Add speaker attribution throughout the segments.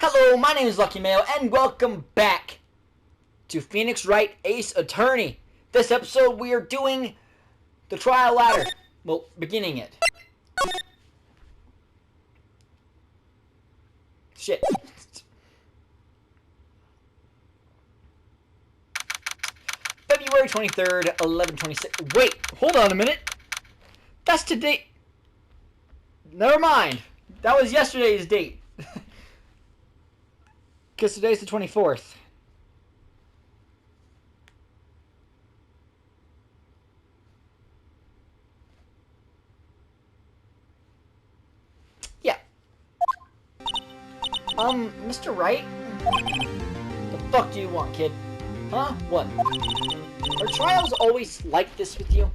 Speaker 1: Hello, my name is Lucky Mayo, and welcome back to Phoenix Wright Ace Attorney. This episode, we are doing the trial ladder. Well, beginning it. Shit. February 23rd, 11:26. Wait, hold on a minute. That's today. Never mind. That was yesterday's date. Because today's the 24th. Yeah. Mr. Wright? The fuck do you want, kid? Huh? What? Are trials always like this with you?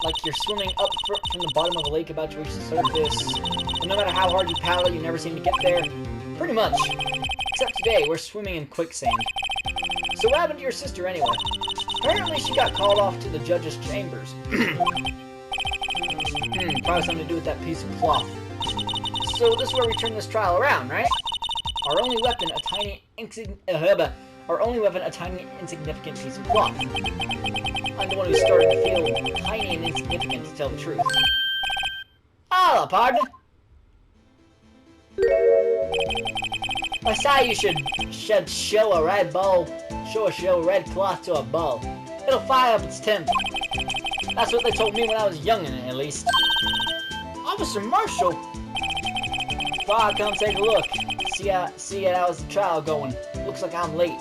Speaker 1: Like you're swimming up from the bottom of a lake about to reach the surface, and no matter how hard you paddle, you never seem to get there? Pretty much. Except today, we're swimming in quicksand. So what happened to your sister anyway? Apparently she got called off to the judge's chambers. Probably something to do with that piece of cloth. So this is where we turn this trial around, right? Our only weapon, a tiny insignificant piece of cloth. I'm the one who started to feel tiny and insignificant, to tell the truth. Hello, partner. I say you should show a red cloth to a bull. It'll fire up its temper. That's what they told me when I was young, at least. Officer Marshall. Thought I'd come take a look. See how's the trial going. Looks like I'm late.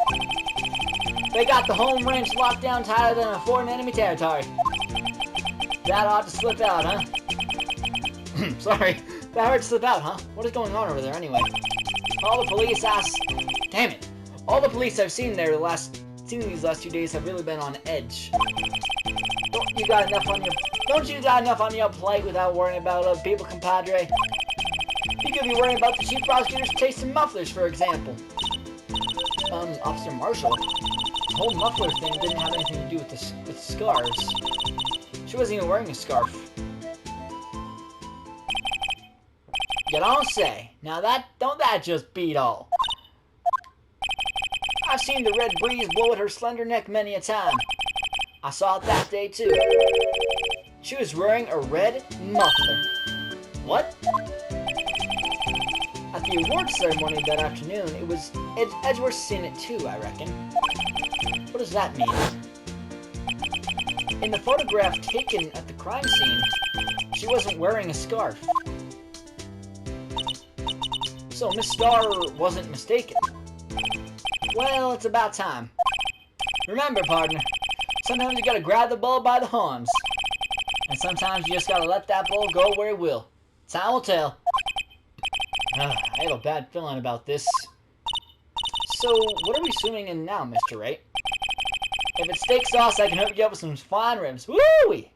Speaker 1: They got the home range locked down tighter than a fort in enemy territory. That ought to slip out, huh? Sorry. That hurt to slip out, huh? What is going on over there anyway? All the police Damn it! All the police I've seen these last 2 days have really been on edge. Don't you got enough on your plate without worrying about other people, compadre? You could be worrying about the chief prosecutor's taste in mufflers, for example. Officer Marshall? The whole muffler thing didn't have anything to do with scarves. She wasn't even wearing a scarf. You don't say. Now don't that just beat all? I've seen the red breeze blow at her slender neck many a time. I saw it that day too. She was wearing a red muffler. What? At the awards ceremony that afternoon, it was Edgeworth seen it too, I reckon. What does that mean? In the photograph taken at the crime scene, she wasn't wearing a scarf. So Miss Starr wasn't mistaken. Well, it's about time. Remember, partner, sometimes you gotta grab the bull by the horns. And sometimes you just gotta let that bull go where it will. Time will tell. I have a bad feeling about this. So, what are we swimming in now, Mr. Wright? If it's steak sauce, I can hook you up with some fine ribs. Woo-wee!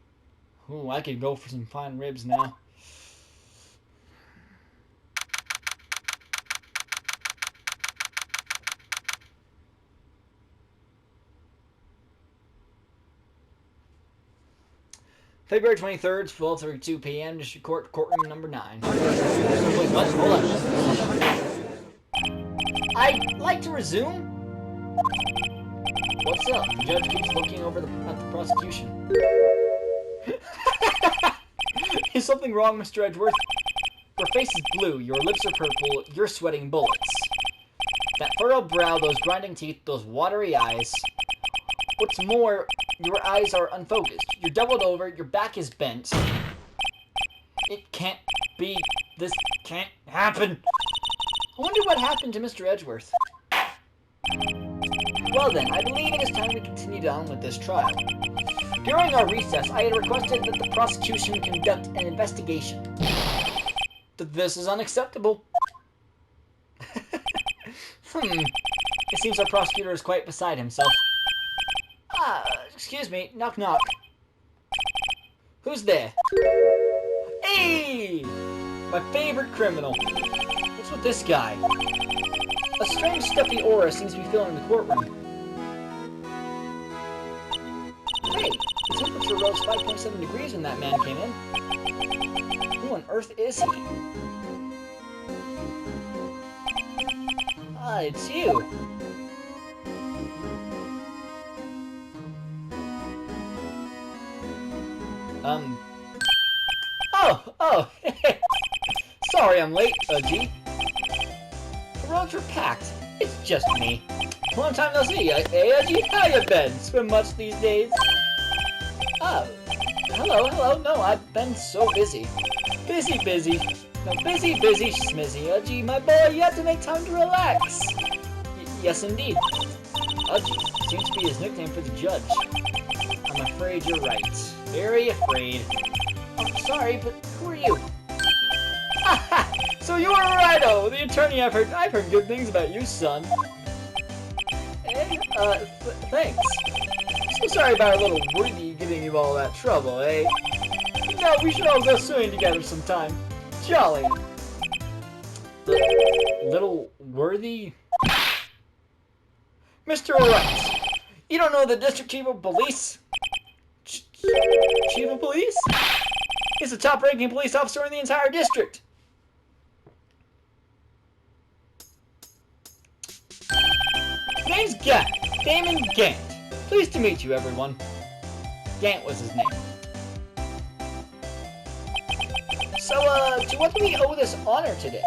Speaker 1: Ooh, I could go for some fine ribs now. February 23rd, 12:32 p.m., District Court, courtroom number 9. Wait, what? Hold on. I'd like to resume? What's up? The judge keeps looking over at the prosecution. Is something wrong, Mr. Edgeworth? Your face is blue, your lips are purple, you're sweating bullets. That furrowed brow, those grinding teeth, those watery eyes. What's more, your eyes are unfocused. You're doubled over, your back is bent. It can't be. This can't happen. I wonder what happened to Mr. Edgeworth. Well then, I believe it is time we continued on with this trial. During our recess, I had requested that the prosecution conduct an investigation. This is unacceptable. It seems our prosecutor is quite beside himself. Excuse me, knock knock. Who's there? Hey! My favorite criminal. What's with this guy? A strange stuffy aura seems to be filling the courtroom. Hey, the temperature rose 5.7 degrees when that man came in. Who on earth is he? Ah, it's you. Oh, sorry I'm late, G. The roads were packed. It's just me. Long time no see. Hey, G, how you been? Swim much these days? Oh, hello. No, I've been so busy. Busy. No, busy, schmizzy. G, my boy, you have to make time to relax. Yes, indeed. Udgy seems to be his nickname for the judge. I'm afraid you're right. Very afraid. I'm sorry, but who are you? So you're Righto, the attorney. I've heard good things about you, son. Hey, thanks. So sorry about our little worthy giving you all that trouble, eh? No, we should all go swimming together sometime. Jolly. Little worthy? Mr. Wright, you don't know the district chief of police? Chief of police? He's the top-ranking police officer in the entire district. Name's GANT. Damon GANT. Pleased to meet you, everyone. GANT was his name. So, to what do we owe this honor today?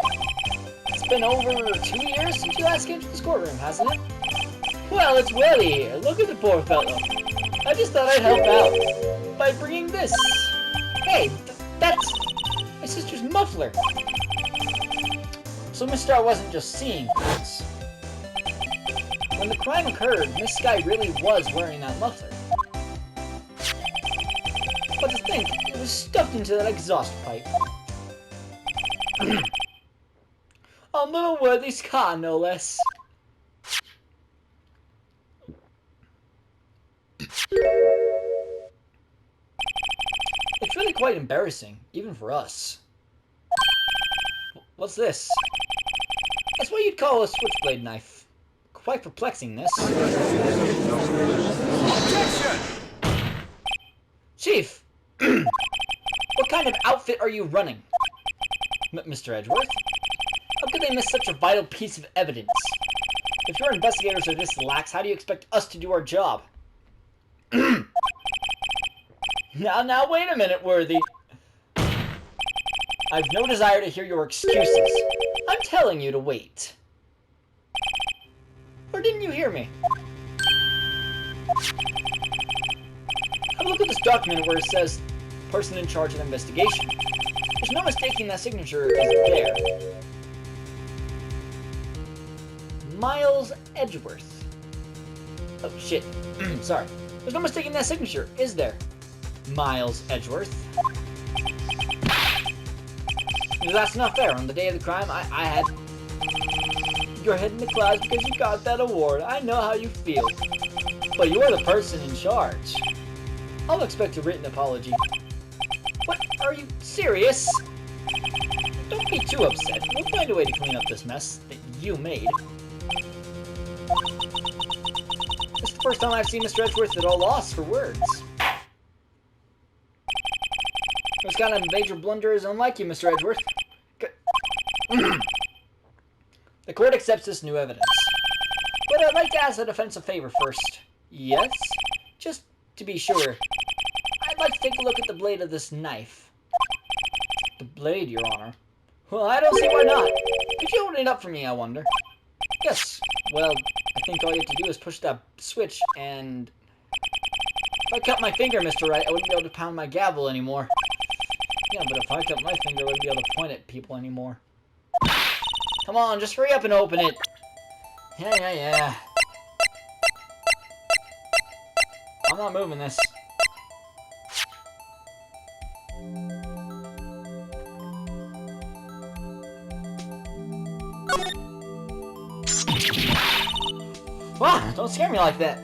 Speaker 1: It's been over 2 years since you last came to this courtroom, hasn't it? Well, it's Willie here. Look at the poor fellow. I just thought I'd help out by bringing this. Hey, that's my sister's muffler. So Miss Star wasn't just seeing things. When the crime occurred, Miss Sky really was wearing that muffler. But to think, it was stuffed into that exhaust pipe. On little Worthy's car, no less. It's really quite embarrassing, even for us. What's this? That's what you'd call a switchblade knife. Quite perplexing, this.
Speaker 2: Objection!
Speaker 1: Chief! What kind of outfit are you running? Mr. Edgeworth? How could they miss such a vital piece of evidence? If your investigators are this lax, how do you expect us to do our job? Now, wait a minute, Worthy. I've no desire to hear your excuses. I'm telling you to wait. Or didn't you hear me? Have a look at this document where it says, person in charge of investigation. There's no mistaking that signature is there. Miles Edgeworth. Oh, shit. Sorry. There's no mistaking that signature, is there? Miles Edgeworth. That's not fair. On the day of the crime, I had your head in the clouds because you got that award. I know how you feel. But you're the person in charge. I'll expect a written apology. What? Are you serious? Don't be too upset. We'll find a way to clean up this mess that you made. It's the first time I've seen Mr. Edgeworth at all loss for words. This kind of major blunder is unlike you, Mr. Edgeworth. The court accepts this new evidence. But I'd like to ask the defense a favor first. Yes? Just to be sure. I'd like to take a look at the blade of this knife. The blade, Your Honor? Well, I don't see why not. Could you open it up for me, I wonder? Yes. Well, I think all you have to do is push that switch and... If I cut my finger, Mr. Wright, I wouldn't be able to pound my gavel anymore. Yeah, but if I cut my finger, I wouldn't be able to point at people anymore. Come on, just hurry up and open it. Yeah. I'm not moving this. Wow, don't scare me like that.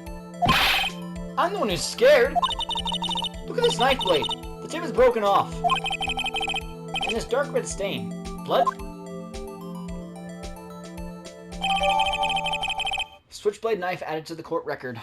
Speaker 1: I'm the one who's scared. Look at this knife blade. The tip is broken off. And this dark red stain. Blood? Switchblade knife added to the court record.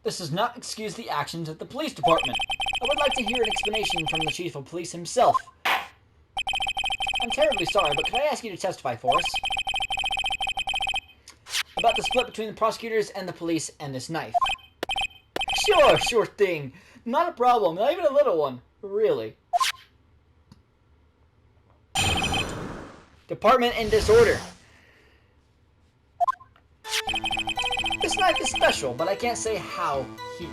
Speaker 1: This does not excuse the actions of the police department. I would like to hear an explanation from the chief of police himself. I'm terribly sorry, but could I ask you to testify for us? About the split between the prosecutors and the police and this knife. Sure thing. Not a problem, not even a little one. Really. Department in disorder. This knife is special, but I can't say how here.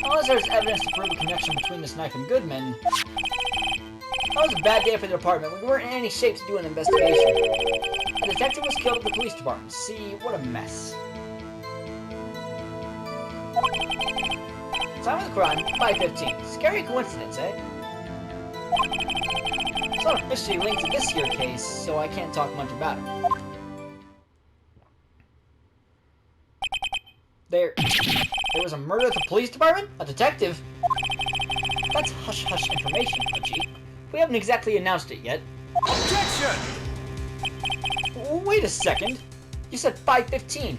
Speaker 1: Unless there's evidence to prove a connection between this knife and Goodman. That was a bad day for the department. We weren't in any shape to do an investigation. A detective was killed at the police department. See, what a mess. Time of the crime, 5:15. Scary coincidence, eh? It's not officially linked to this here case, so I can't talk much about it. There was a murder at the police department? A detective? That's hush-hush information, Chief. We haven't exactly announced it yet.
Speaker 2: Objection!
Speaker 1: Wait a second. You said 5:15.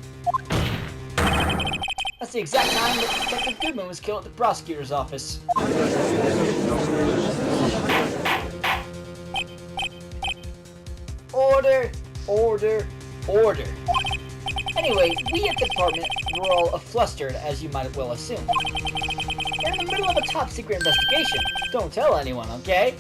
Speaker 1: That's the exact time that Detective Goodman was killed at the prosecutor's office. Order, order, order. Anyway, we at the department were all flustered, as you might well assume. We're in the middle of a top-secret investigation. Don't tell anyone, okay?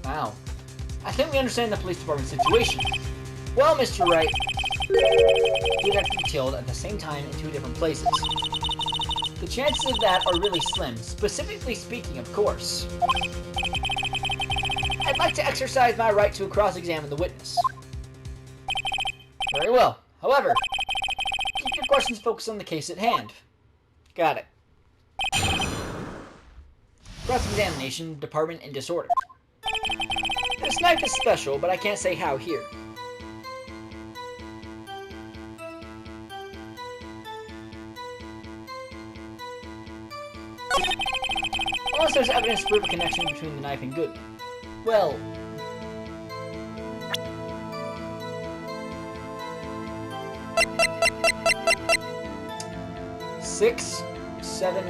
Speaker 1: Wow. I think we understand the police department's situation. Well, Mr. Wright, you'd have to be killed at the same time in 2 different places. The chances of that are really slim, specifically speaking, of course. I'd like to exercise my right to cross-examine the witness. Very well. However, keep your questions focused on the case at hand. Got it. Cross-examination, department in disorder. This knife is special, but I can't say how here. Unless there's evidence to prove a connection between the knife and Goodman. Well... Six, 7...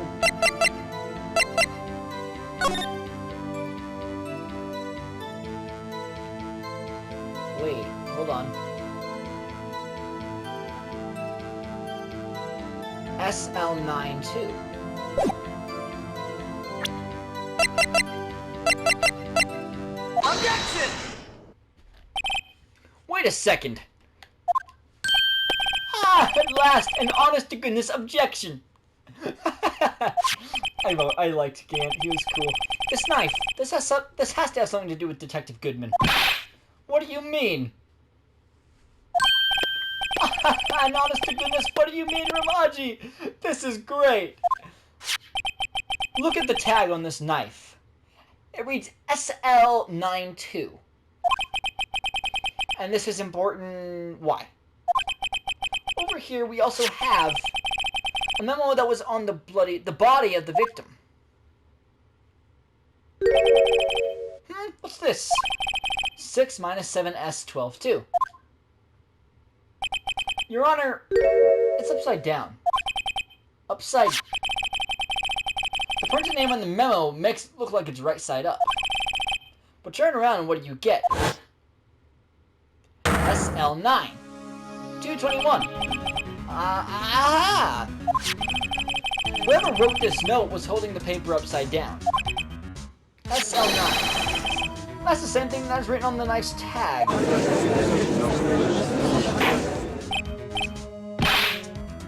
Speaker 1: Wait, hold on. SL92.
Speaker 2: Objection!
Speaker 1: Wait a second. Ah, at last, an honest-to-goodness objection. I liked GANT. He was cool. This knife. This has to have something to do with Detective Goodman. What do you mean? An honest-to-goodness, what do you mean, Ramaji? This is great. Look at the tag on this knife. It reads SL92. And this is important. Why? Over here, we also have a memo that was on the body of the victim. What's this? 6 minus 7s 12 2. Your Honor, it's upside down. Upside. The printed name on the memo makes it look like it's right side up. But turn around and what do you get? SL9. 221. Whoever wrote this note was holding the paper upside down. SL9. That's the same thing that's written on the knife's tag.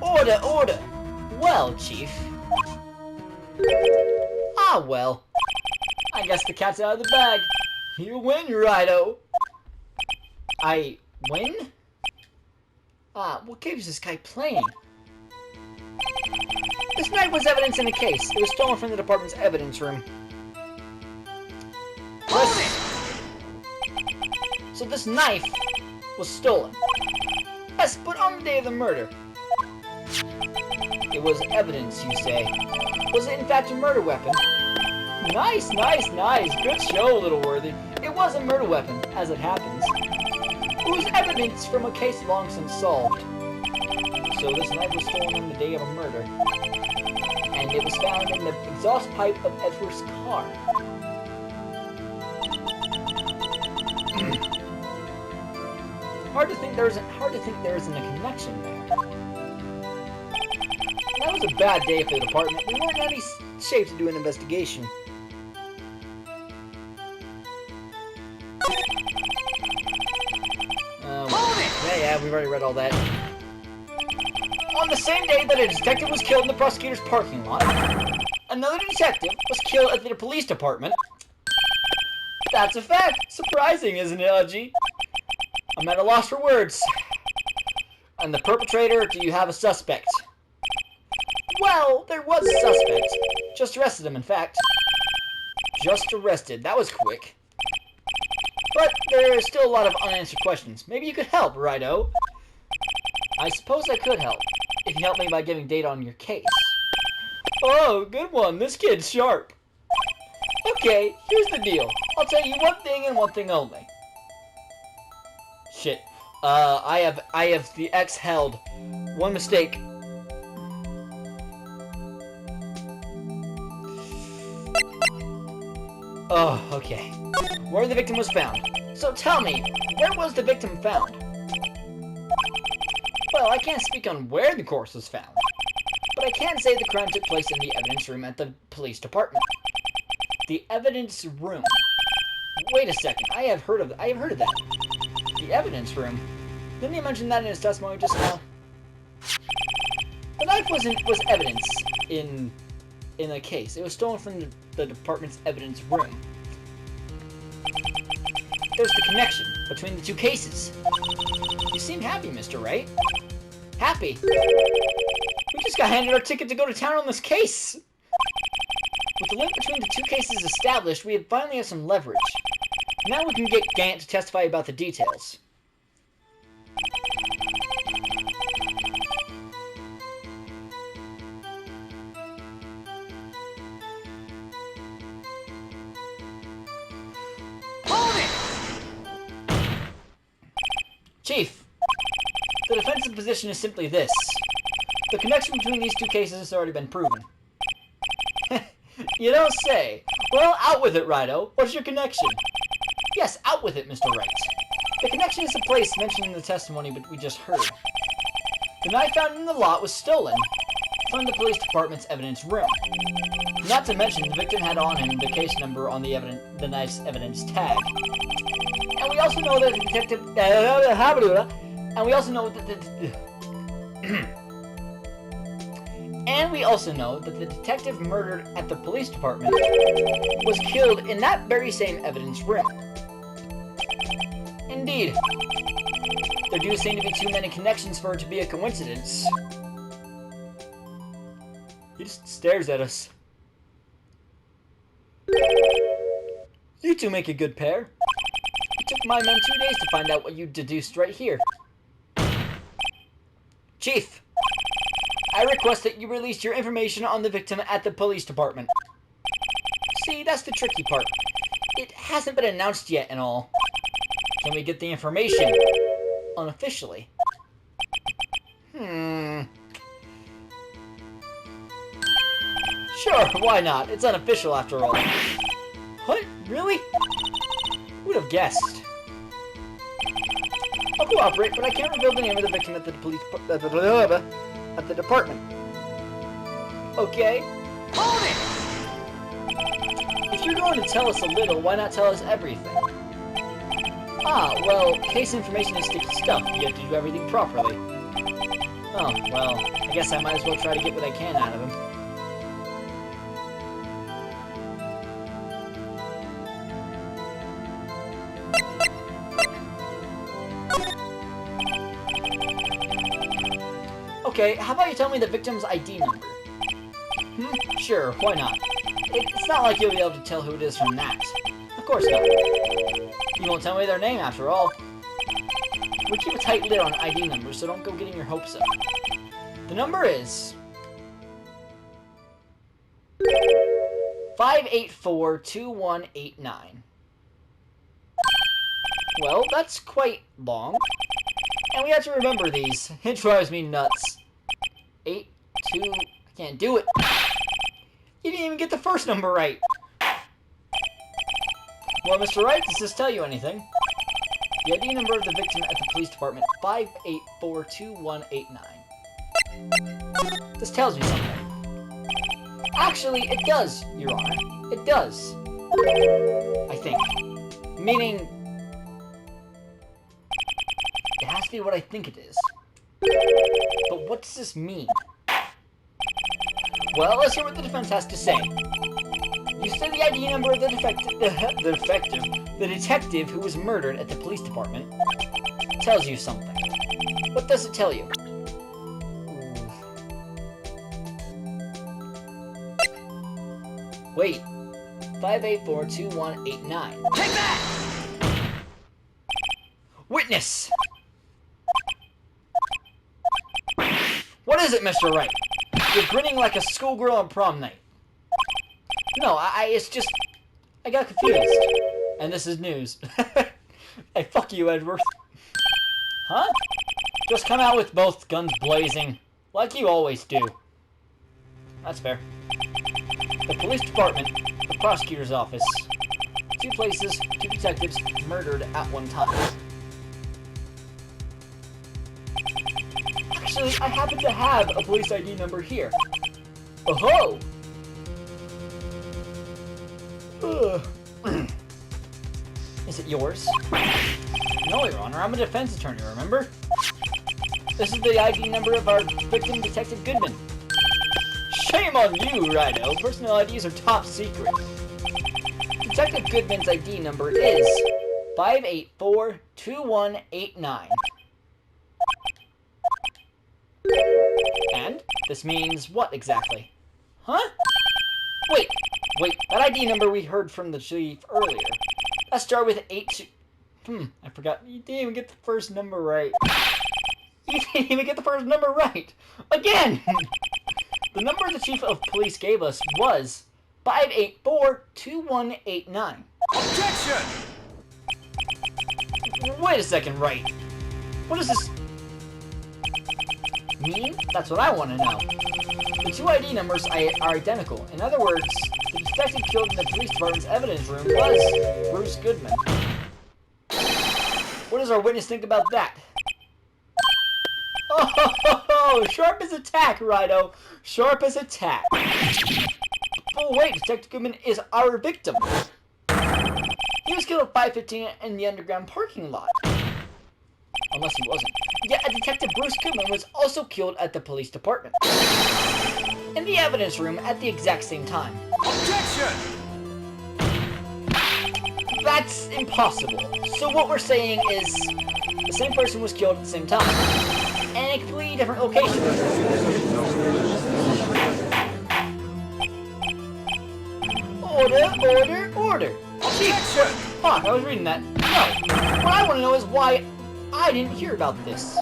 Speaker 1: Order, order. Well, Chief. Ah, well. I guess the cat's out of the bag. You win, Righto. I win? What game is this guy playing? This knife was evidence in the case. It was stolen from the department's evidence room. So this knife was stolen. Yes, but on the day of the murder. It was evidence, you say. Was it in fact a murder weapon? Nice, nice, nice. Good show, Little Worthy. It was a murder weapon, as it happens. It was evidence from a case long since solved. So this knife was stolen on the day of a murder. And it was found in the exhaust pipe of Edward's car. Hard to think there isn't a connection there. That was a bad day for the department. We weren't in any shape to do an investigation. Yeah, we've already read all that. On the same day that a detective was killed in the prosecutor's parking lot, another detective was killed at the police department. That's a fact. Surprising, isn't it, Udgy? I'm at a loss for words. And the perpetrator, do you have a suspect? Well, there was a suspect. Just arrested him, in fact. Just arrested. That was quick. But there are still a lot of unanswered questions. Maybe you could help, Righto. I suppose I could help, if you help me by giving data on your case. Oh, good one. This kid's sharp. Okay, here's the deal. I'll tell you one thing and one thing only. Shit. I have the X held. One mistake. Oh, okay. Where the victim was found. So tell me, where was the victim found? Well, I can't speak on where the corpse was found, but I can say the crime took place in the evidence room at the police department. The evidence room. Wait a second, I have heard of that. The evidence room? Didn't he mention that in his testimony just now? The knife was evidence in the case. It was stolen from the department's evidence room. There's the connection between the two cases. You seem happy, Mr. Wright. Happy? We just got handed our ticket to go to town on this case. With the link between the two cases established, we finally have some leverage. Now we can get GANT to testify about the details. Chief, the defensive position is simply this. The connection between these two cases has already been proven. You don't say. Well, out with it, Righto. What's your connection? Yes, out with it, Mr. Wright. The connection is the place mentioned in the testimony but we just heard. The knife found in the lot was stolen from the police department's evidence room. Not to mention, the victim had on him the case number on the knife's evidence tag. And we also know that the detective... And we also know that the detective murdered at the police department was killed in that very same evidence room. Indeed. There do seem to be too many connections for it to be a coincidence. He just stares at us. You two make a good pair. It took my men 2 days to find out what you deduced right here. Chief, I request that you release your information on the victim at the police department. See, that's the tricky part. It hasn't been announced yet and all. Can we get the information unofficially? Sure, why not? It's unofficial after all. What? Really? Who'd have guessed? I'll cooperate, but I can't reveal the name of the victim at the at the department. Okay. Hold it! If you're going to tell us a little, why not tell us everything? Ah, well, case information is sticky stuff. You have to do everything properly. Oh, well, I guess I might as well try to get what I can out of him. Okay, how about you tell me the victim's ID number? Sure, why not? It's not like you'll be able to tell who it is from that. Of course not. You won't tell me their name after all. We keep a tight lid on ID numbers, so don't go getting your hopes up. The number is 5842189. Well, that's quite long. And we have to remember these. It drives me nuts. 8, 2, I can't do it. You didn't even get the first number right. Well, Mr. Wright, does this tell you anything? The ID number of the victim at the police department, 5842189. This tells me something. Actually, it does, Your Honor. It does. I think. Meaning, it has to be what I think it is. But what does this mean? Well, let's hear what the defense has to say. You said the ID number of the detective who was murdered at the police department tells you something. What does it tell you? Wait. 5842189. Take that! Witness! What is it, Mr. Wright? You're grinning like a schoolgirl on prom night. No, it's just... I got confused. And this is news. Hey, fuck you, Edward. Huh? Just come out with both guns blazing. Like you always do. That's fair. The police department, the prosecutor's office. 2 places, 2 detectives murdered at one time. Actually, I happen to have a police ID number here. Oh-ho! Is it yours? No, Your Honor, I'm a defense attorney, remember? This is the ID number of our victim, Detective Goodman. Shame on you, Rhino. Personal IDs are top secret. Detective Goodman's ID number is 5842189. And this means what exactly? Huh? Wait, that ID number we heard from the chief earlier. That started with 82... I forgot. You didn't even get the first number right. You didn't even get the first number right! Again! The number the chief of police gave us was 5842189.
Speaker 2: Objection!
Speaker 1: Wait a second, Wright. What does this mean? That's what I want to know. The 2 ID numbers are identical. In other words, the detective killed in the police department's evidence room was Bruce Goodman. What does our witness think about that? Oh, sharp as a tack, Rhino. Sharp as a tack. Oh, wait, Detective Goodman is our victim. He was killed at 5:15 in the underground parking lot. Unless he wasn't. Yeah, Detective Bruce Goodman was also killed at the police department. In the evidence room at the exact same time.
Speaker 2: Objection!
Speaker 1: That's impossible. So what we're saying is the same person was killed at the same time. And a completely different location. Order!
Speaker 2: Objection!
Speaker 1: Fuck, I was reading that. No. What I want to know is why I didn't hear about this.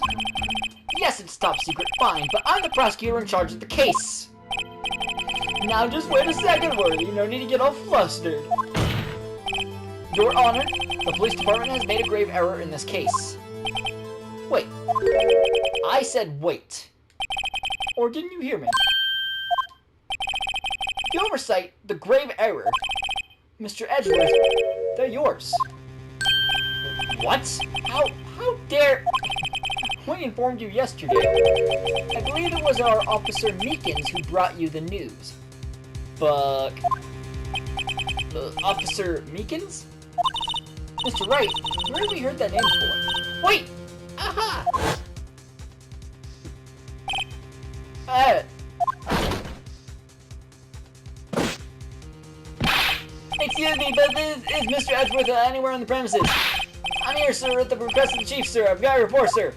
Speaker 1: Yes, it's top secret, fine, but I'm the prosecutor in charge of the case. Now just wait a second, Worthy. No need to get all flustered. Your Honor, the police department has made a grave error in this case. Wait. I said wait. Or didn't you hear me? The oversight, the grave error. Mr. Edgeworth, they're yours. What? How dare... We informed you yesterday. I believe it was our Officer Meekins who brought you the news. Fuck. Officer Meekins? Mr. Wright, where have we heard that name before? Wait! Aha! Excuse me, but is Mr. Edgeworth anywhere on the premises? I'm here, sir, at the request of the chief, sir. I've got a report, sir.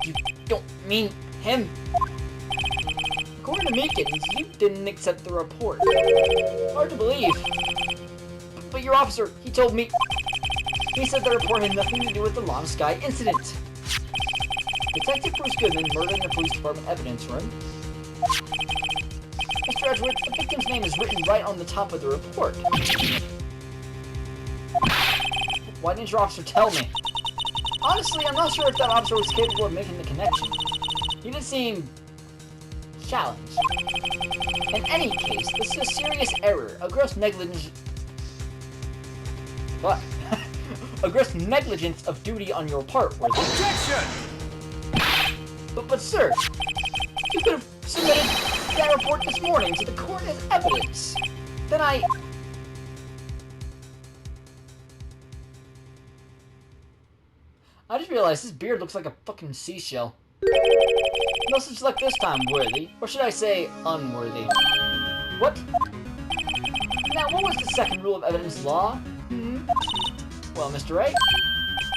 Speaker 1: You don't mean him? According to Meekins, you didn't accept the report. Hard to believe. But your officer, he told me... He said the report had nothing to do with the Long Sky incident. Detective Bruce Goodman murdered in the police department evidence room. Mr. Edgeworth, the victim's name is written right on the top of the report. Why didn't your officer tell me? Honestly, I'm not sure if that officer was capable of making the connection. He didn't seem challenged. In any case, this is a serious error, a gross negligence. What? A gross negligence of duty on your part, Worthy.
Speaker 2: Objection!
Speaker 1: But sir, you could have submitted that report this morning to the court as evidence. Then I just realized this beard looks like a fucking seashell. No such luck this time, Worthy. Or should I say, unworthy. What? Now, what was the second rule of evidence law? Well, Mr. Wright?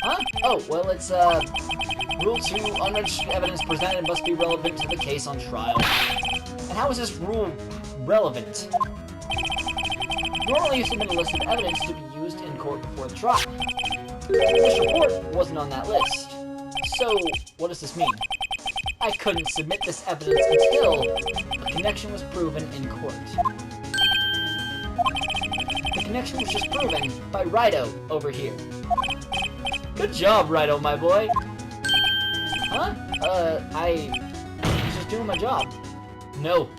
Speaker 1: Huh? Oh, well, it's, Rule 2, unregistered evidence presented must be relevant to the case on trial. And how is this rule relevant? Normally, you submit a list of evidence to be used in court before the trial. This report wasn't on that list. So, what does this mean? I couldn't submit this evidence until a connection was proven in court. The connection was just proven by Wright over here. Good job, Wright, my boy. Huh? I was just doing my job. No.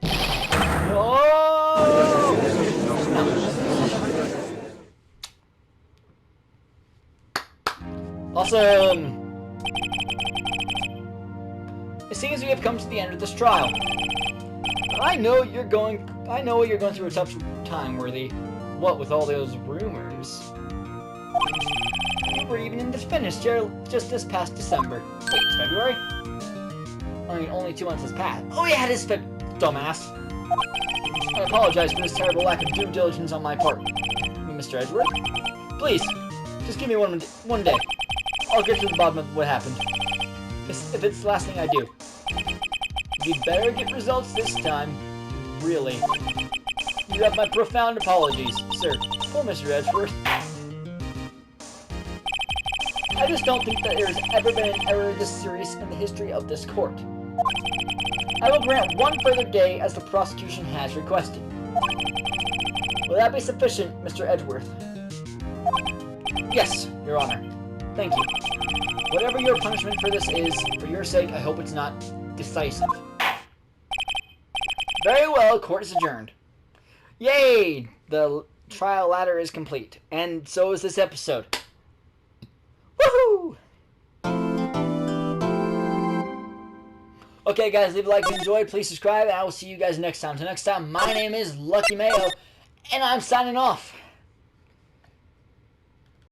Speaker 1: No! Awesome! It seems we have come to the end of this trial. I know what you're going through a tough time, Worthy. What with all those rumors? We were even in the finish just this past December. Wait, it's February? I mean, only 2 months has passed. Oh yeah, it is dumbass. I apologize for this terrible lack of due diligence on my part. Mr. Edgeworth? Please, just give me one day. I'll get to the bottom of what happened. If it's the last thing I do. You better get results this time. Really. You have my profound apologies, sir. Poor Mr. Edgeworth. I just don't think that there has ever been an error this serious in the history of this court. I will grant one further day as the prosecution has requested. Will that be sufficient, Mr. Edgeworth? Yes, Your Honor. Thank you. Whatever your punishment for this is, for your sake, I hope it's not decisive. Very well, court is adjourned. Yay! The trial ladder is complete. And so is this episode. Woohoo! Okay, guys, leave a like if you enjoyed. Please subscribe, and I will see you guys next time. So next time, my name is Lucky Mayo, and I'm signing off.